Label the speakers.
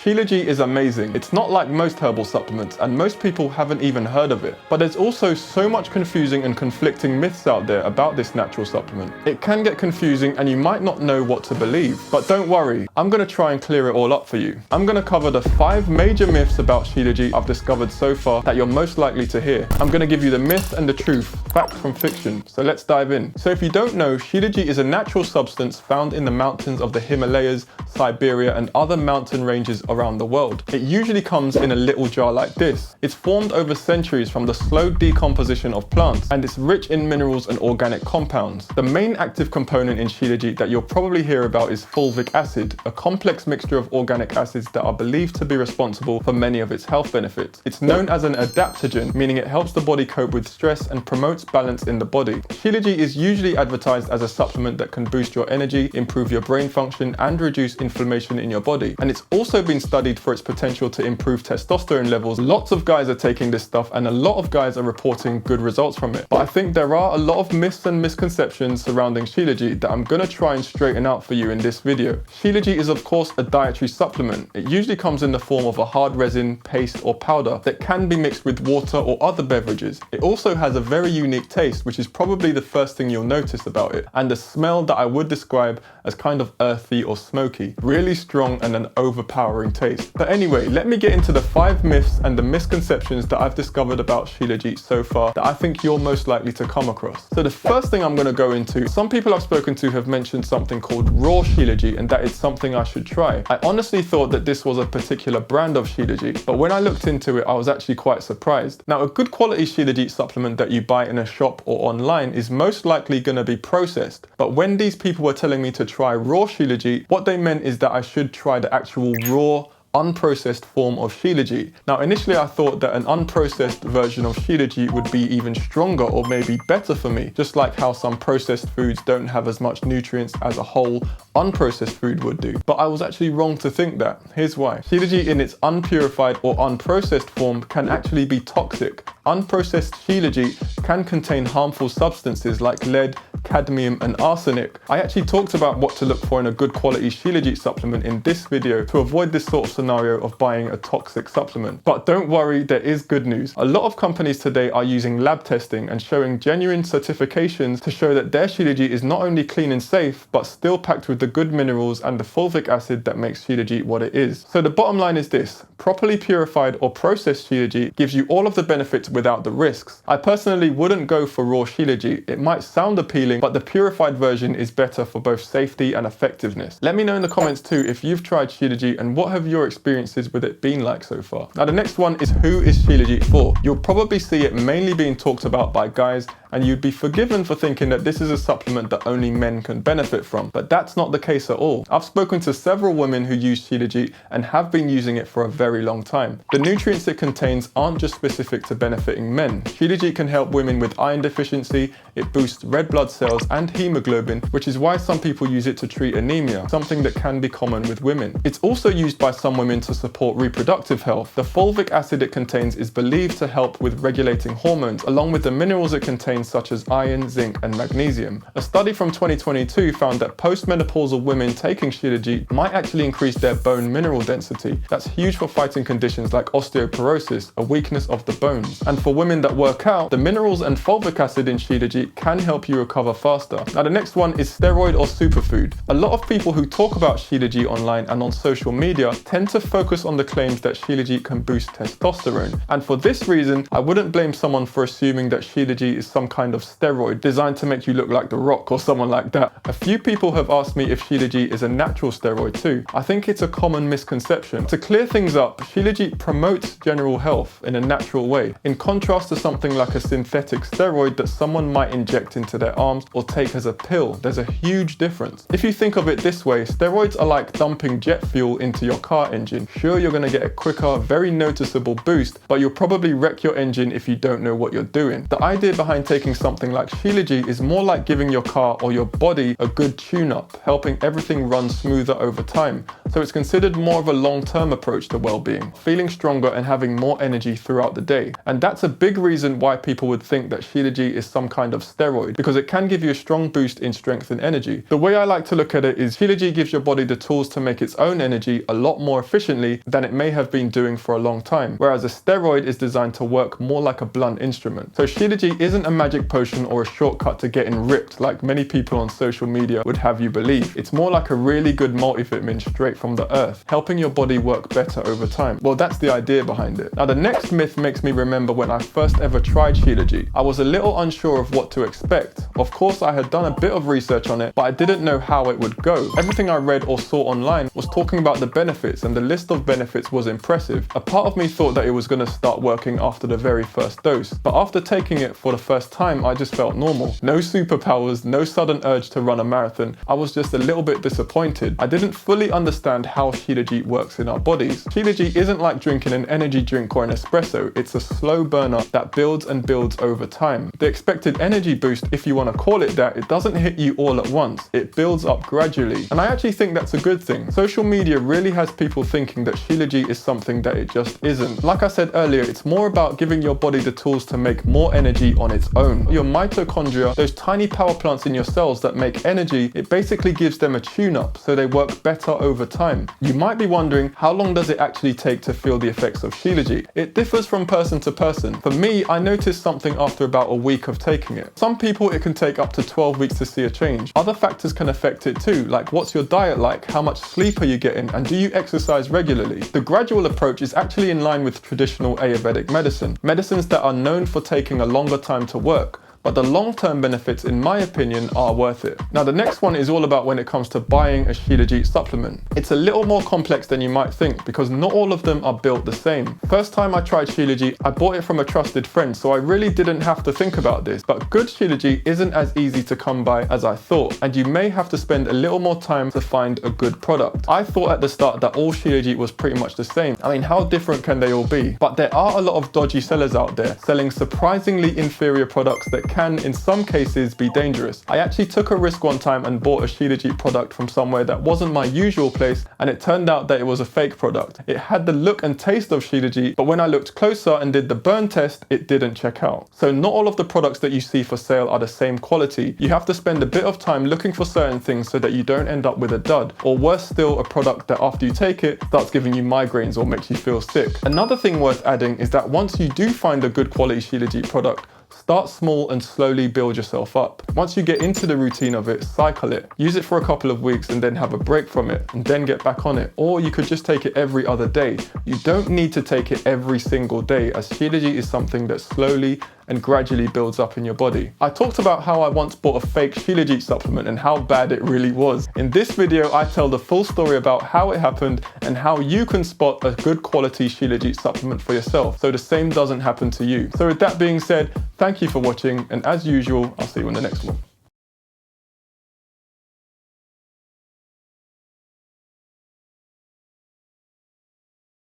Speaker 1: Shilajit is amazing. It's not like most herbal supplements, and most people haven't even heard of it. But there's also so much confusing and conflicting myths out there about this natural supplement. It can get confusing and you might not know what to believe. But don't worry, I'm going to try and clear it all up for you. I'm going to cover the 5 major myths about Shilajit I've discovered so far that you're most likely to hear. I'm going to give you the myth and the truth, fact from fiction. So let's dive in. So if you don't know, Shilajit is a natural substance found in the mountains of the Himalayas, Siberia and other mountain ranges around the world. It usually comes in a little jar like this. It's formed over centuries from the slow decomposition of plants, and it's rich in minerals and organic compounds. The main active component in Shilajit that you'll probably hear about is fulvic acid, a complex mixture of organic acids that are believed to be responsible for many of its health benefits. It's known as an adaptogen, meaning it helps the body cope with stress and promotes balance in the body. Shilajit is usually advertised as a supplement that can boost your energy, improve your brain function and reduce inflammation in your body. And it's also been studied for its potential to improve testosterone levels. Lots of guys are taking this stuff and a lot of guys are reporting good results from it. But I think there are a lot of myths and misconceptions surrounding Shilajit that I'm going to try and straighten out for you in this video. Shilajit is of course a dietary supplement. It usually comes in the form of a hard resin, paste or powder that can be mixed with water or other beverages. It also has a very unique taste, which is probably the first thing you'll notice about it, and a smell that I would describe as kind of earthy or smoky. Really strong and an overpowering taste. But anyway, let me get into the 5 myths and the misconceptions that I've discovered about Shilajit so far that I think you're most likely to come across. So the first thing I'm going to go into, some people I've spoken to have mentioned something called raw Shilajit and that it's something I should try. I honestly thought that this was a particular brand of Shilajit, but when I looked into it, I was actually quite surprised. Now, a good quality Shilajit supplement that you buy in a shop or online is most likely going to be processed. But when these people were telling me to try raw Shilajit, what they meant is that I should try the actual raw unprocessed form of Shilajit. Now initially I thought that an unprocessed version of Shilajit would be even stronger or maybe better for me, just like how some processed foods don't have as much nutrients as a whole unprocessed food would do. But I was actually wrong to think that. Here's why. Shilajit in its unpurified or unprocessed form can actually be toxic. Unprocessed Shilajit can contain harmful substances like lead, cadmium and arsenic. I actually talked about what to look for in a good quality Shilajit supplement in this video to avoid this sort of scenario of buying a toxic supplement. But don't worry, there is good news. A lot of companies today are using lab testing and showing genuine certifications to show that their Shilajit is not only clean and safe, but still packed with the good minerals and the fulvic acid that makes Shilajit what it is. So the bottom line is this: properly purified or processed Shilajit gives you all of the benefits without the risks. I personally wouldn't go for raw Shilajit. It might sound appealing, but the purified version is better for both safety and effectiveness. Let me know in the comments too if you've tried Shilajit and what have your experiences with it been like so far. Now the next one is, who is Shilajit for? You'll probably see it mainly being talked about by guys, and you'd be forgiven for thinking that this is a supplement that only men can benefit from, but that's not the case at all. I've spoken to several women who use Shilajit and have been using it for a very long time. The nutrients it contains aren't just specific to benefiting men. Shilajit can help women with iron deficiency, it boosts red blood cells and hemoglobin, which is why some people use it to treat anemia, something that can be common with women. It's also used by some women to support reproductive health. The fulvic acid it contains is believed to help with regulating hormones, along with the minerals it contains such as iron, zinc and magnesium. A study from 2022 found that postmenopausal women taking Shilajit might actually increase their bone mineral density. That's huge for fighting conditions like osteoporosis, a weakness of the bones. And for women that work out, the minerals and fulvic acid in Shilajit can help you recover faster. Now the next one is steroid or superfood. A lot of people who talk about Shilajit online and on social media tend to focus on the claims that Shilajit can boost testosterone. And for this reason, I wouldn't blame someone for assuming that Shilajit is some kind of steroid designed to make you look like The Rock or someone like that. A few people have asked me if Shilajit is a natural steroid too. I think it's a common misconception. To clear things up, Shilajit promotes general health in a natural way, in contrast to something like a synthetic steroid that someone might inject into their arms or take as a pill. There's a huge difference. If you think of it this way, steroids are like dumping jet fuel into your car engine. Sure, you're going to get a quicker, very noticeable boost, but you'll probably wreck your engine if you don't know what you're doing. The idea behind taking something like Shilajit is more like giving your car or your body a good tune-up, helping everything run smoother over time. So it's considered more of a long-term approach to well-being, feeling stronger and having more energy throughout the day. And that's a big reason why people would think that Shilajit is some kind of steroid, because it can give you a strong boost in strength and energy. The way I like to look at it is Shilajit gives your body the tools to make its own energy a lot more efficiently than it may have been doing for a long time, whereas a steroid is designed to work more like a blunt instrument. So Shilajit isn't a magic potion or a shortcut to getting ripped like many people on social media would have you believe. It's more like a really good multivitamin straight from the earth, helping your body work better over time. Well, that's the idea behind it. Now, the next myth makes me remember when I first ever tried Shilajit. I was a little unsure of what to expect. Of course, I had done a bit of research on it, but I didn't know how it would go. Everything I read or saw online was talking about the benefits, and the list of benefits was impressive. A part of me thought that it was going to start working after the very first dose, but after taking it for the first time, I just felt normal. No superpowers, no sudden urge to run a marathon. I was just a little bit disappointed. I didn't fully understand how Shilajit works in our bodies. Shilajit isn't like drinking an energy drink or an espresso. It's a slow burner that builds and builds over time. The expected energy boost, if you want to call it that, it doesn't hit you all at once. It builds up gradually. And I actually think that's a good thing. Social media really has people thinking that Shilajit is something that it just isn't. Like I said earlier, it's more about giving your body the tools to make more energy on its own. Your mitochondria, those tiny power plants in your cells that make energy, it basically gives them a tune-up so they work better over time. You might be wondering, how long does it actually take to feel the effects of Shilajit? It differs from person to person. For me, I noticed something after about a week of taking it. Some people, it can take up to 12 weeks to see a change. Other factors can affect it too, like what's your diet like, how much sleep are you getting, and do you exercise regularly? The gradual approach is actually in line with traditional Ayurvedic medicine, medicines that are known for taking a longer time to work. But the long-term benefits, in my opinion, are worth it. Now, the next one is all about when it comes to buying a Shilajit supplement. It's a little more complex than you might think because not all of them are built the same. First time I tried Shilajit, I bought it from a trusted friend, so I really didn't have to think about this. But good Shilajit isn't as easy to come by as I thought, and you may have to spend a little more time to find a good product. I thought at the start that all Shilajit was pretty much the same. I mean, how different can they all be? But there are a lot of dodgy sellers out there selling surprisingly inferior products that can, in some cases, be dangerous. I actually took a risk one time and bought a Shilajit product from somewhere that wasn't my usual place, and it turned out that it was a fake product. It had the look and taste of Shilajit, but when I looked closer and did the burn test, it didn't check out. So not all of the products that you see for sale are the same quality. You have to spend a bit of time looking for certain things so that you don't end up with a dud, or worse still, a product that after you take it starts giving you migraines or makes you feel sick. Another thing worth adding is that once you do find a good quality Shilajit product, start small and slowly build yourself up. Once you get into the routine of it, cycle it. Use it for a couple of weeks and then have a break from it and then get back on it. Or you could just take it every other day. You don't need to take it every single day, as Shilajit is something that slowly and gradually builds up in your body. I talked about how I once bought a fake Shilajit supplement and how bad it really was. In this video, I tell the full story about how it happened and how you can spot a good quality Shilajit supplement for yourself, so the same doesn't happen to you. So with that being said, thank you for watching, and as usual, I'll see you in the next one.